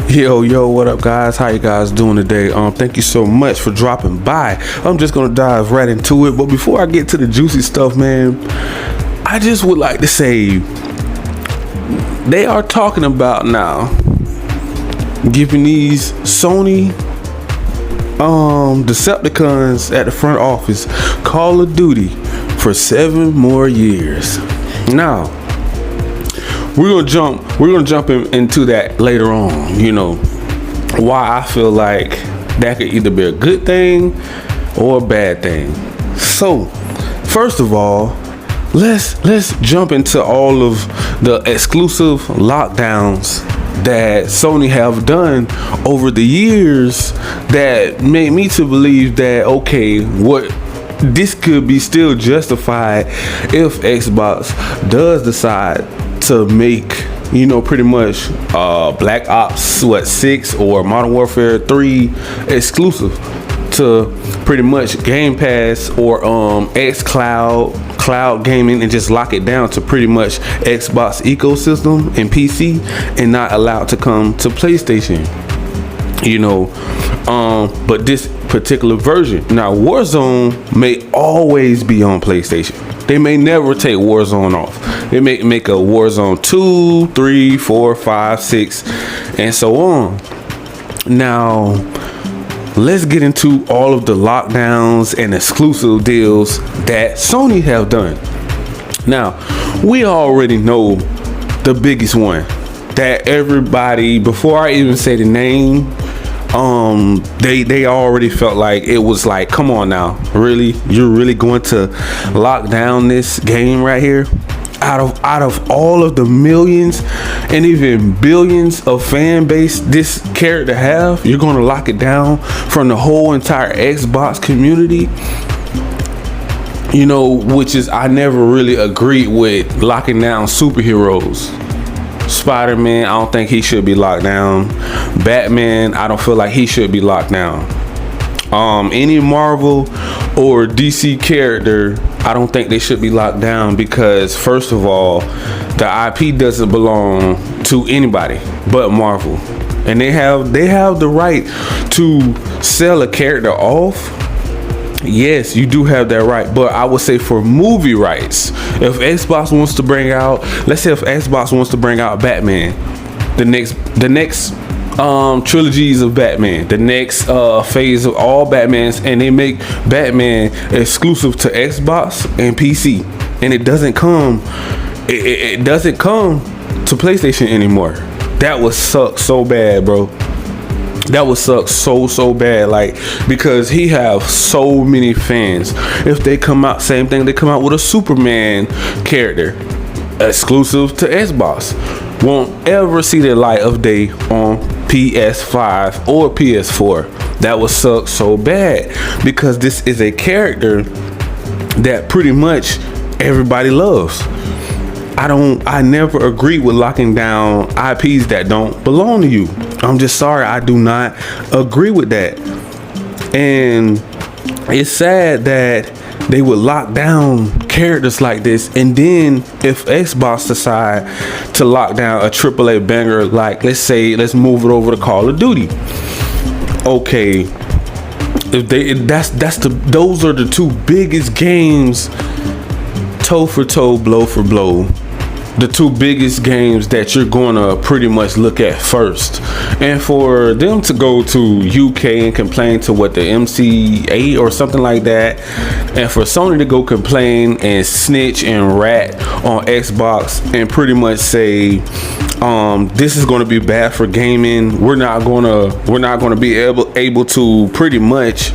Yo, what up, guys? How you guys doing today? Thank you so much for dropping by. I'm just gonna dive right into it, but before I get to the juicy stuff, man, I just would like to say they are talking about now giving these Sony Decepticons at the front office Call of Duty for 7 more years. Now, we're gonna jump into that later on. You know why I feel like that could either be a good thing or a bad thing. So, first of all, let's jump into all of the exclusive lockdowns that Sony have done over the years that made me to believe that what this could be still justified if Xbox does decide to make, pretty much Black Ops 6 or Modern Warfare 3 exclusive to pretty much Game Pass or cloud gaming, and just lock it down to pretty much Xbox ecosystem and PC and not allowed to come to PlayStation. But this particular version, now Warzone may always be on PlayStation. They may never take Warzone off. They may make a Warzone 2, 3, 4, 5, 6, and so on. Now, let's get into all of the lockdowns and exclusive deals that Sony have done. Now, we already know the biggest one that everybody, before I even say the name, they already felt like it was like, come on now, really, you're really going to lock down this game right here? Out of all of the millions and even billions of fan base this character have, you're going to lock it down from the whole entire Xbox community? Which is, I never really agreed with locking down superheroes. Spider-Man, I don't think he should be locked down. Batman, I don't feel like he should be locked down. Any Marvel or DC character, I don't think they should be locked down, because first of all, the IP doesn't belong to anybody but Marvel, and they have the right to sell a character off. Yes, you do have that right, but I would say for movie rights, if Xbox wants to bring out, let's say if Xbox wants to bring out Batman, the next trilogies of Batman, the next phase of all Batmans, and they make Batman exclusive to Xbox and PC, and it doesn't come to PlayStation anymore, that would suck so bad, bro. That would suck so bad, like, because he have so many fans. If they come out, same thing, they come out with a Superman character exclusive to Xbox, won't ever see the light of day on PS5 or PS4. That would suck so bad, because this is a character that pretty much everybody loves. I never agree with locking down IPs that don't belong to you. I'm just sorry, I do not agree with that. And it's sad that they would lock down characters like this, and then if Xbox decide to lock down a AAA banger, like let's move it over to Call of Duty. Okay, those are the two biggest games, toe for toe, blow for blow. The two biggest games that you're gonna pretty much look at first, and for them to go to UK and complain to the MCA or something like that, and for Sony to go complain and snitch and rat on Xbox and pretty much say, this is going to be bad for gaming. We're not gonna be able to pretty much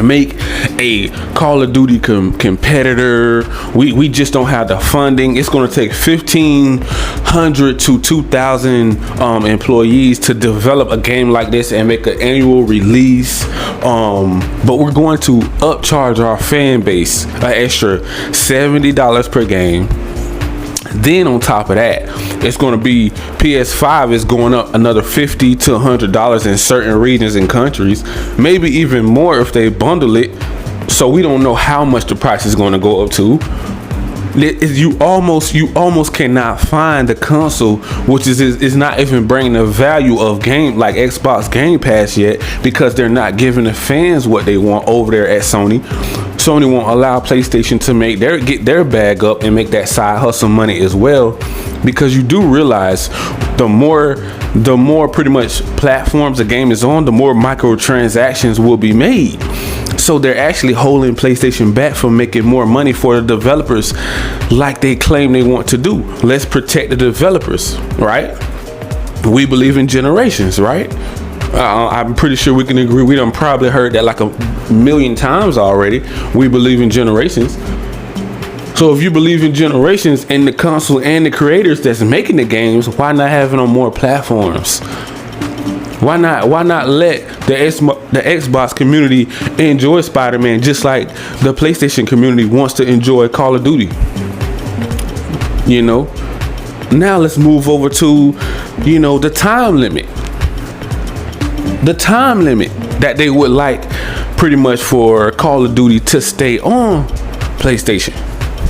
make a Call of Duty competitor. We just don't have the funding. It's going to take 1,500 to 2,000 employees to develop a game like this and make an annual release. But we're going to upcharge our fan base an extra $70 per game. Then on top of that, it's going to be PS5 is going up another $50 to $100 in certain regions and countries, maybe even more if they bundle it. So we don't know how much the price is going to go up to. You almost cannot find the console, which is not even bringing the value of game like Xbox Game Pass yet, because they're not giving the fans what they want over there at Sony. Sony won't allow PlayStation to get their bag up and make that side hustle money as well, because you do realize the more pretty much platforms the game is on, the more microtransactions will be made. So they're actually holding PlayStation back from making more money for the developers like they claim they want to do. Let's protect the developers, right? We believe in generations, right? I'm pretty sure we can agree. We done probably heard that like a million times already. We believe in generations. So if you believe in generations and the console and the creators that's making the games, why not have it on more platforms? Why not let the Xbox community enjoy Spider-Man just like the PlayStation community wants to enjoy Call of Duty? You know? Now let's move over to, the time limit. The time limit that they would like pretty much for Call of Duty to stay on PlayStation.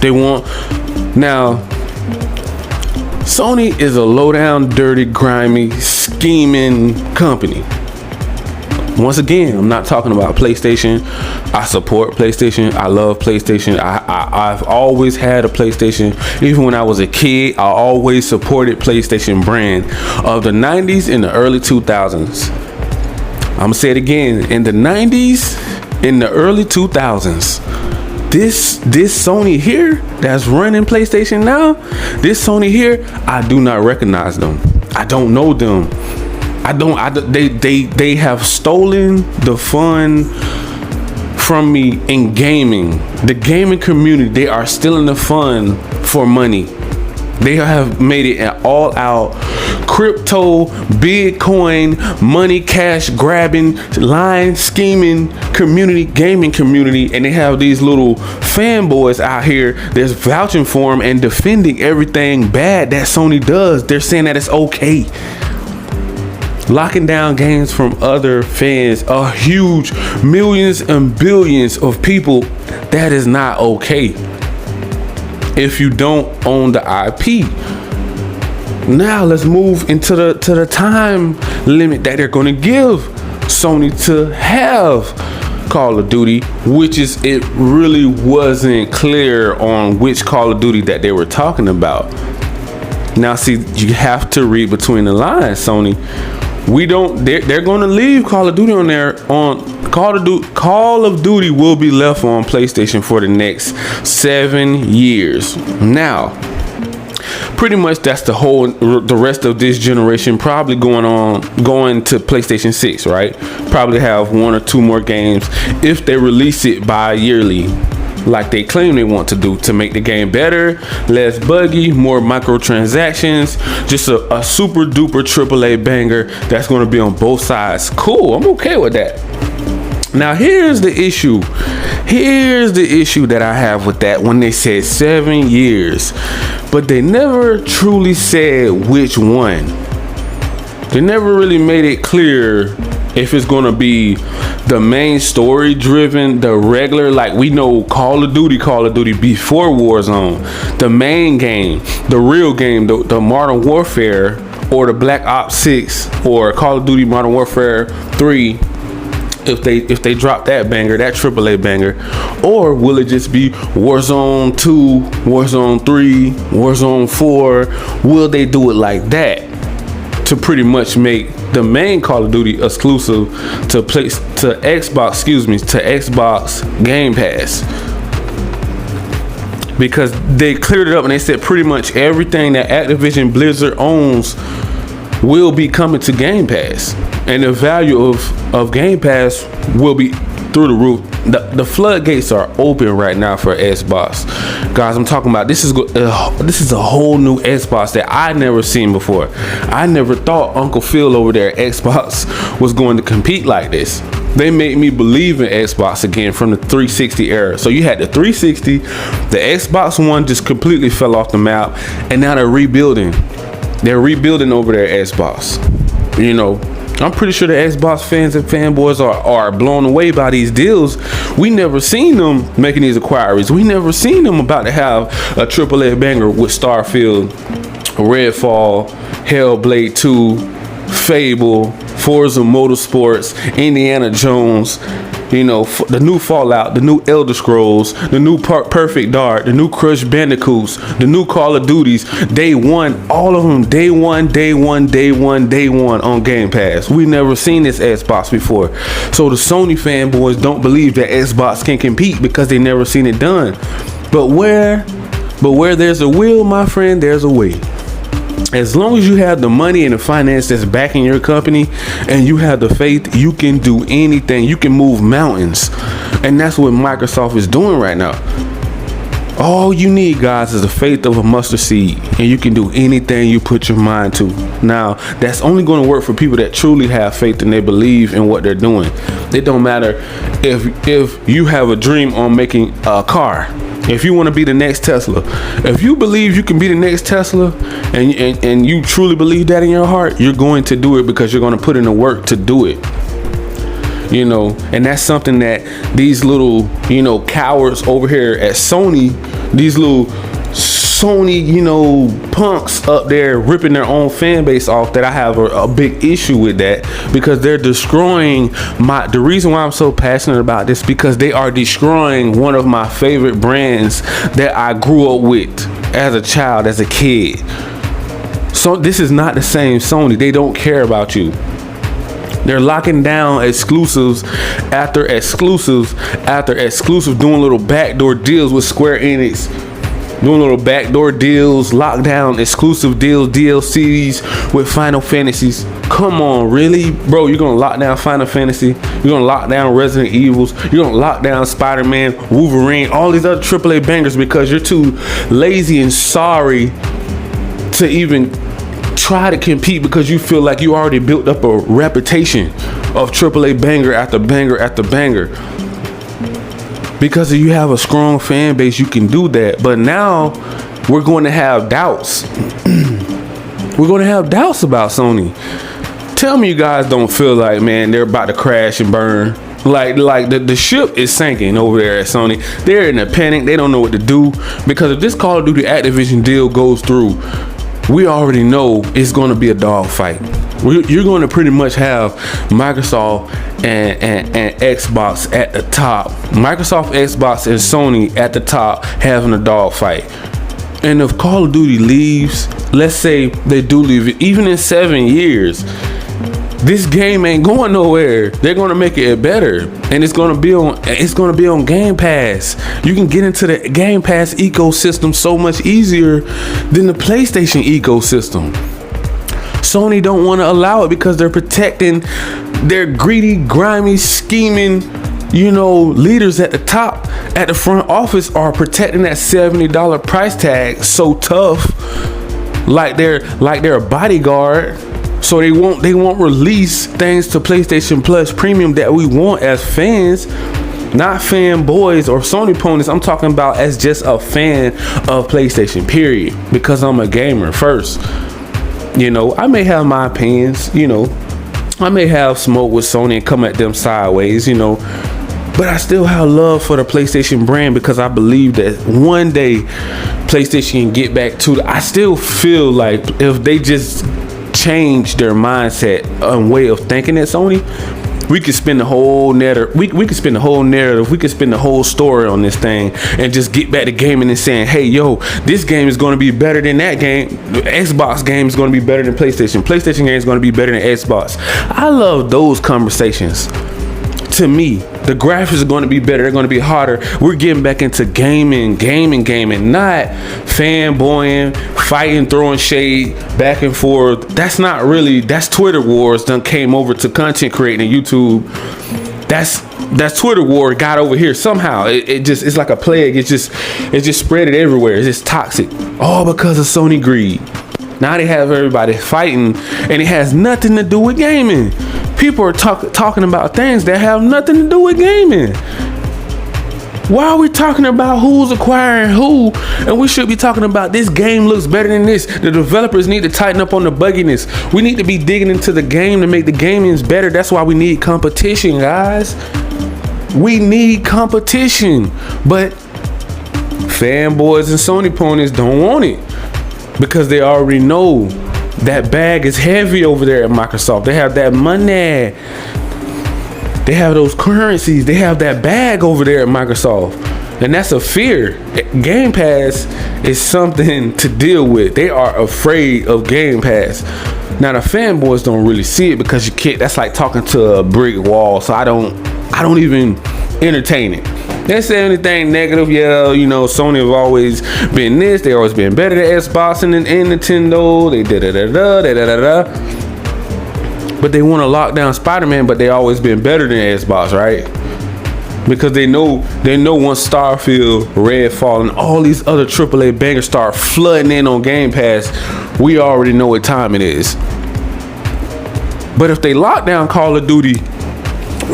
They want now. Sony is a low down, dirty, grimy, scheming company. Once again, I'm not talking about PlayStation. I support PlayStation. I love PlayStation. I've always had a PlayStation. Even when I was a kid, I always supported PlayStation brand of the 90s and the early 2000s. I'm gonna say it again. In the 90s, in the early 2000s, this Sony here that's running PlayStation now, this Sony here, I do not recognize them. I don't know them. They have stolen the fun from me in gaming. The gaming community, they are stealing the fun for money. They have made it an all-out crypto, Bitcoin, money, cash grabbing, line scheming community, gaming community, and they have these little fanboys out here that's vouching for them and defending everything bad that Sony does. They're saying that it's okay. Locking down games from other fans, a huge millions and billions of people, that is not okay if you don't own the IP. Now let's move into the time limit that they're going to give Sony to have Call of Duty, which is, it really wasn't clear on which Call of Duty that they were talking about. Now see, you have to read between the lines, Sony. They're going to leave Call of Duty on there. Call of Duty will be left on PlayStation for the next 7 years. Now, pretty much that's the rest of this generation probably going to PlayStation 6, right? Probably have 1 or 2 more games if they release it bi-yearly like they claim they want to do, to make the game better, less buggy, more microtransactions, just a super duper AAA banger that's going to be on both sides. Cool, I'm okay with that. Now here's the issue that I have with that, when they said 7 years, but they never truly said which one. They never really made it clear if it's gonna be the main story driven, the regular, like we know Call of Duty before Warzone, the main game, the real game, the Modern Warfare, or the Black Ops 6, or Call of Duty Modern Warfare 3, if they drop that banger, that AAA banger, or will it just be Warzone 2, Warzone 3, Warzone 4? Will they do it like that to pretty much make the main Call of Duty exclusive to Xbox Game Pass? Because they cleared it up and they said pretty much everything that Activision Blizzard owns will be coming to Game Pass, and the value of Game Pass will be through the roof. The floodgates are open right now for Xbox, guys. I'm talking about this is a whole new Xbox that I never seen before. I never thought Uncle Phil over there at Xbox was going to compete like this. They made me believe in Xbox again from the 360 era. So you had the 360, the Xbox One just completely fell off the map, and now they're rebuilding. They're rebuilding over there at Xbox. You know, I'm pretty sure the Xbox fans and fanboys are blown away by these deals. We never seen them making these inquiries. We never seen them about to have a AAA banger with Starfield, Redfall, Hellblade 2, Fable, Forza Motorsports, Indiana Jones, you know, the new Fallout, the new Elder Scrolls, the new Perfect Dark, the new Crush Bandicoots, the new Call of Duties, day one, all of them, day one on Game Pass. We never seen this Xbox before. So the Sony fanboys don't believe that Xbox can compete because they never seen it done. But where there's a will, my friend, there's a way. As long as you have the money and the finance that's backing your company and you have the faith, you can do anything. You can move mountains. And that's what Microsoft is doing right now. All you need, guys, is the faith of a mustard seed, and you can do anything you put your mind to. Now, that's only going to work for people that truly have faith and they believe in what they're doing. It don't matter if you have a dream on making a car. If you want to be the next Tesla, if you believe you can be the next Tesla and you truly believe that in your heart, you're going to do it because you're going to put in the work to do it. You know, and that's something that these little, you know, cowards over here at Sony, these little Sony, you know, punks up there ripping their own fan base off, that I have a big issue with that, because they're destroying the reason why I'm so passionate about this, because they are destroying one of my favorite brands that I grew up with as a child, as a kid. So this is not the same Sony. They don't care about you. They're locking down exclusives after exclusives after exclusive, doing little backdoor deals with Square Enix, doing little backdoor deals, lockdown exclusive deals, DLCs with Final Fantasies. Come on, really? Bro, you're gonna lock down Final Fantasy, you're gonna lock down Resident Evils, you're gonna lock down Spider-Man, Wolverine, all these other AAA bangers because you're too lazy and sorry to even try to compete, because you feel like you already built up a reputation of AAA banger after banger after banger. Because if you have a strong fan base, you can do that. But now we're going to have doubts. We're going to have doubts about Sony. Tell me you guys don't feel like, man, they're about to crash and burn. Like the ship is sinking over there at Sony. They're in a panic. They don't know what to do, because if this Call of Duty Activision deal goes through, we already know it's going to be a dogfight. You're going to pretty much have Microsoft and Xbox at the top. Microsoft, Xbox, and Sony at the top having a dogfight. And if Call of Duty leaves, let's say they do leave it, even in 7 years, this game ain't going nowhere. They're going to make it better, and it's going to be on Game Pass. You can get into the Game Pass ecosystem so much easier than the PlayStation ecosystem. Sony don't want to allow it because they're protecting their greedy, grimy, scheming, you know, leaders at the top, at the front office, are protecting that $70 price tag so tough, like they're a bodyguard. So they won't release things to PlayStation Plus Premium that we want as fans, not fanboys or Sony ponies. I'm talking about as just a fan of PlayStation, period. Because I'm a gamer first. You know, I may have my opinions, you know, I may have smoke with Sony and come at them sideways, you know, but I still have love for the PlayStation brand, because I believe that one day PlayStation can get back to I still feel like if they just change their mindset and way of thinking at Sony, we could spin the whole narrative. We could spin the whole narrative. We could spin the whole story on this thing and just get back to gaming and saying, hey, yo, this game is going to be better than that game. The Xbox game is going to be better than PlayStation. PlayStation game is going to be better than Xbox. I love those conversations. To me, the graphics are going to be better. They're going to be harder. We're getting back into gaming, not fanboying, fighting, throwing shade back and forth. That's Twitter wars done came over to content creating and YouTube. That's Twitter war got over here somehow. It's like a plague. It just spread it everywhere. It's just toxic. All because of Sony greed. Now they have everybody fighting, and it has nothing to do with gaming. People are talking about things that have nothing to do with gaming. Why are we talking about who's acquiring who? And we should be talking about this game looks better than this. The developers need to tighten up on the bugginess. We need to be digging into the game to make the gamings better. That's why we need competition, guys. We need competition. But fanboys and Sony ponies don't want it because they already know that bag is heavy over there at Microsoft. They have that money. They have those currencies. They have that bag over there at Microsoft. And that's a fear. Game Pass is something to deal with. They are afraid of Game Pass. Now the fanboys don't really see it because you can't. That's like talking to a brick wall. So I don't even entertain it. They say anything negative, yeah, you know, Sony have always been this. They always been better than Xbox and Nintendo. They da-da-da-da. But they want to lock down Spider-Man, but they always been better than Xbox, right? Because they know once Starfield, Redfall, and all these other AAA bangers start flooding in on Game Pass, we already know what time it is. But if they lock down Call of Duty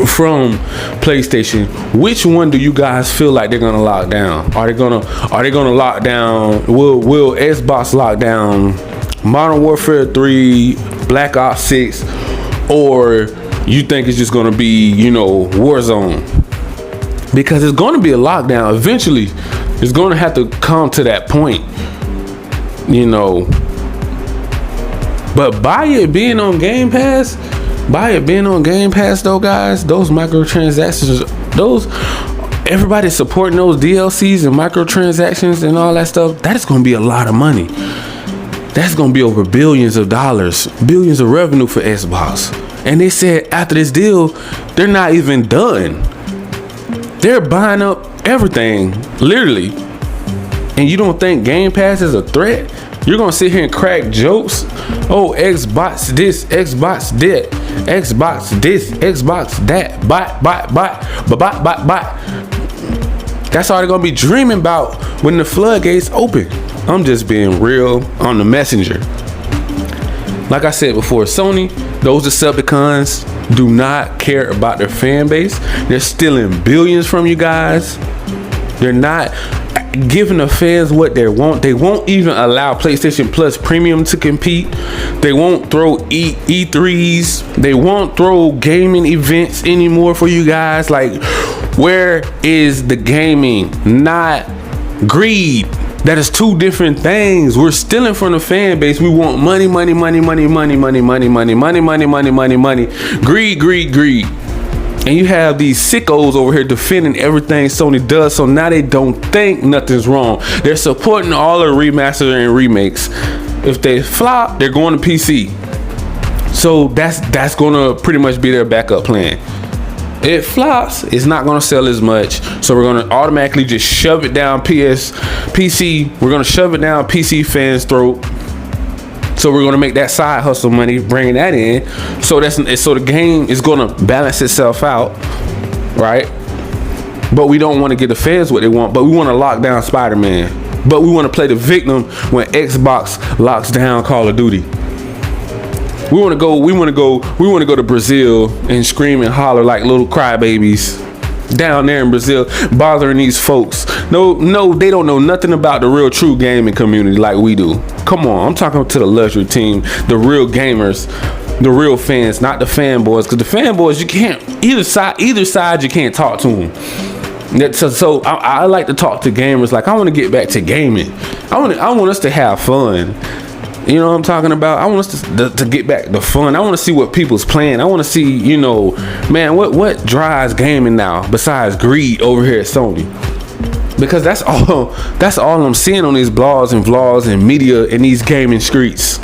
from PlayStation, which one do you guys feel like they're gonna lock down? Are they gonna lock down? Will Xbox lock down Modern Warfare 3, Black Ops 6, or you think it's just gonna be, you know, Warzone? Because it's gonna be a lockdown eventually. It's gonna have to come to that point, you know. But by it being on Game Pass, though, guys, those microtransactions, everybody supporting those DLCs and microtransactions and all that stuff, that is gonna be a lot of money. That's gonna be over billions of dollars, billions of revenue for Xbox. And they said after this deal, they're not even done. They're buying up everything, literally. And you don't think Game Pass is a threat? You're gonna sit here and crack jokes? Oh, Xbox this, Xbox that, Xbox this, Xbox that, bot. That's all they're gonna be dreaming about when the floodgates open. I'm just being real on the messenger. Like I said before, Sony, those Decepticons do not care about their fan base. They're stealing billions from you guys. They're not giving the fans what they want. They won't even allow PlayStation Plus Premium to compete. They won't throw E3s. They won't throw gaming events anymore for you guys. Like, where is the gaming? Not greed. That is two different things. We're stealing from the fan base. We want money. Greed. And you have these sickos over here defending everything Sony does. So now they don't think nothing's wrong. They're supporting all the remasters and remakes. If they flop, they're going to PC. So that's gonna pretty much be their backup plan. It flops, it's not gonna sell as much, so we're gonna automatically just shove it down PC. We're gonna shove it down PC fans' throat. So we're gonna make that side hustle money, bring that in. So the game is gonna balance itself out, right? But we don't want to give the fans what they want. But we want to lock down Spider-Man. But we want to play the victim when Xbox locks down Call of Duty. We want to go to Brazil and scream and holler like little crybabies down there in Brazil, bothering these folks. No, they don't know nothing about the real true gaming community like we do. Come on, I'm talking to the luxury team, the real gamers, the real fans, not the fanboys. Because the fanboys, you can't, either side, you can't talk to them. So I like to talk to gamers. Like, I want to get back to gaming. I want us to have fun. You know what I'm talking about? I want us to get back to fun. I want to see what people's playing. I want to see, you know, man, what drives gaming now besides greed over here at Sony? Because that's all I'm seeing on these blogs and vlogs and media in these gaming streets.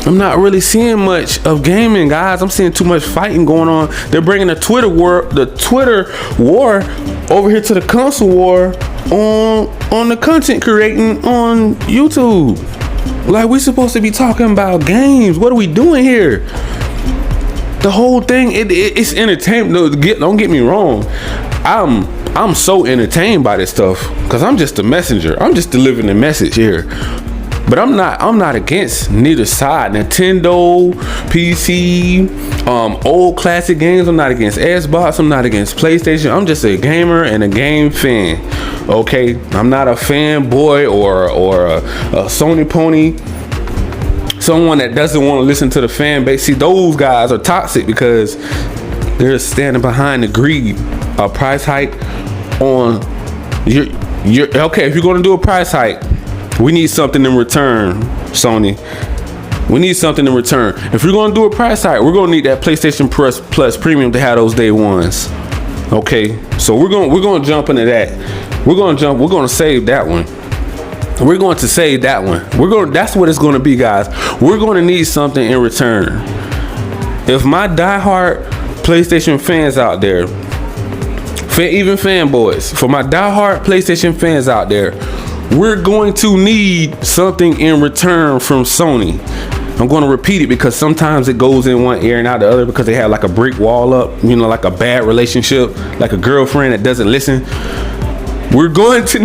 I'm not really seeing much of gaming, guys. I'm seeing too much fighting going on. They're bringing the Twitter war over here to the console war on the content creating on YouTube. Like, we're supposed to be talking about games. What are we doing here? The whole thing, it's entertainment. Don't get me wrong. I'm so entertained by this stuff because I'm just a messenger. I'm just delivering a message here. But I'm not against neither side. Nintendo, PC, old classic games. I'm not against Xbox. I'm not against PlayStation. I'm just a gamer and a game fan. Okay, I'm not a fanboy or a Sony pony. Someone that doesn't want to listen to the fan base. See, those guys are toxic because they're standing behind the greed. A price hike on your okay. If you're going to do a price hike, we need something in return, Sony. We need something in return. If you're going to do a price hike, we're going to need that PlayStation Plus Premium to have those day ones. Okay, so we're going to jump into that. We're going to save that one. We're going to save that one. That's what it's going to be, guys. We're going to need something in return. If my diehard PlayStation fans out there, even fanboys, for my diehard PlayStation fans out there, we're going to need something in return from Sony. I'm going to repeat it because sometimes it goes in one ear and out the other because they have like a brick wall up, like a bad relationship, like a girlfriend that doesn't listen. We're going to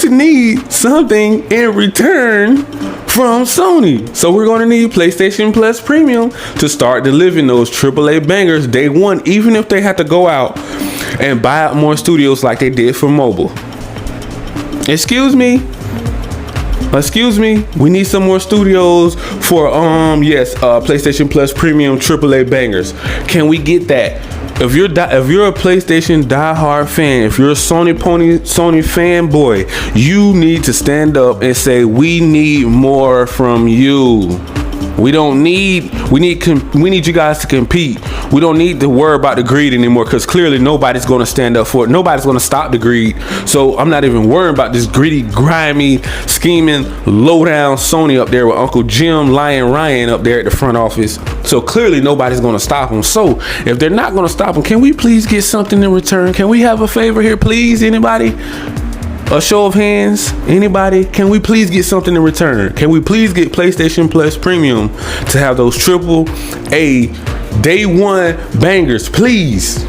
need something in return from Sony. So we're going to need PlayStation Plus Premium to start delivering those AAA bangers day one, even if they have to go out and buy out more studios like they did for mobile. Excuse me, we need some more studios for PlayStation Plus Premium AAA bangers. Can we get that? If you're a PlayStation diehard fan, if you're a Sony fanboy, you need to stand up and say we need more from you. We need you guys to compete. We don't need to worry about the greed anymore because clearly nobody's going to stand up for it. Nobody's going to stop the greed. So I'm not even worrying about this greedy, grimy, scheming, low-down Sony up there with Uncle Jim, Lion Ryan up there at the front office. So clearly nobody's going to stop them. So if they're not going to stop them, can we please get something in return? Can we have a favor here, please? Anybody? A show of hands, anybody? Can we please get something in return? Can we please get PlayStation Plus Premium to have those AAA day one bangers, please?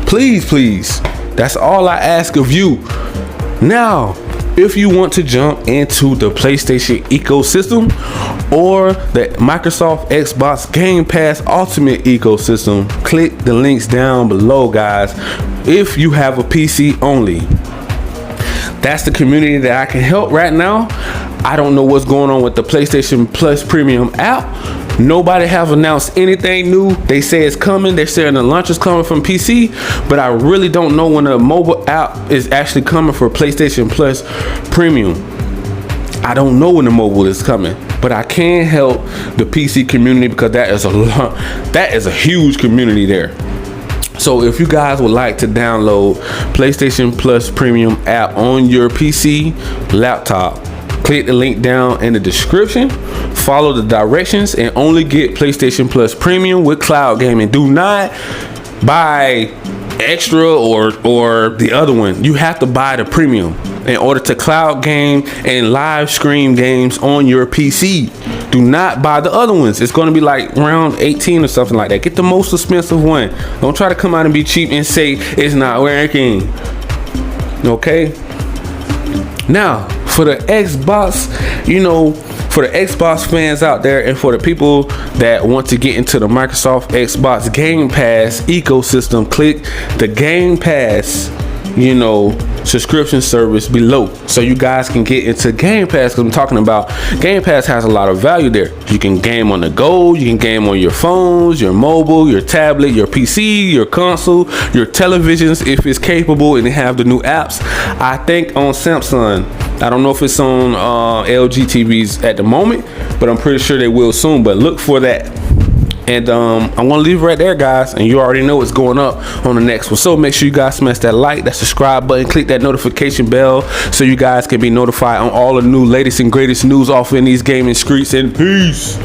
Please. That's all I ask of you. Now, if you want to jump into the PlayStation ecosystem or the Microsoft Xbox Game Pass Ultimate ecosystem, click the links down below, guys. If you have a PC only, that's the community that I can help right now. I don't know what's going on with the PlayStation Plus Premium app. Nobody have announced anything new. They say it's coming. They're saying the launch is coming from PC, but I really don't know when the mobile app is actually coming for PlayStation Plus Premium. I don't know when the mobile is coming, but I can help the PC community because that is a huge community there. So if you guys would like to download PlayStation Plus Premium app on your PC, laptop, click the link down in the description, follow the directions, and only get PlayStation Plus Premium with cloud gaming. Do not buy extra or the other one. You have to buy the premium in order to cloud game and live stream games on your PC. Do not buy the other ones. It's going to be like around 18 or something like that. Get the most expensive one. Don't try to come out and be cheap and say it's not working. Okay? Now, for the Xbox, for the Xbox fans out there and for the people that want to get into the Microsoft Xbox Game Pass ecosystem, click the Game Pass, subscription service below so you guys can get into Game Pass, because I'm talking about Game Pass has a lot of value there. You can game on the go, you can game on your phones, your mobile, your tablet, your PC, your console, your televisions if it's capable, and they have the new apps. I think on Samsung, I don't know if it's on LG TVs at the moment, but I'm pretty sure they will soon, but look for that. And I'm gonna leave it right there, guys, and you already know what's going up on the next one. So make sure you guys smash that like, that subscribe button, click that notification bell so you guys can be notified on all the new latest and greatest news off in these gaming streets. And peace.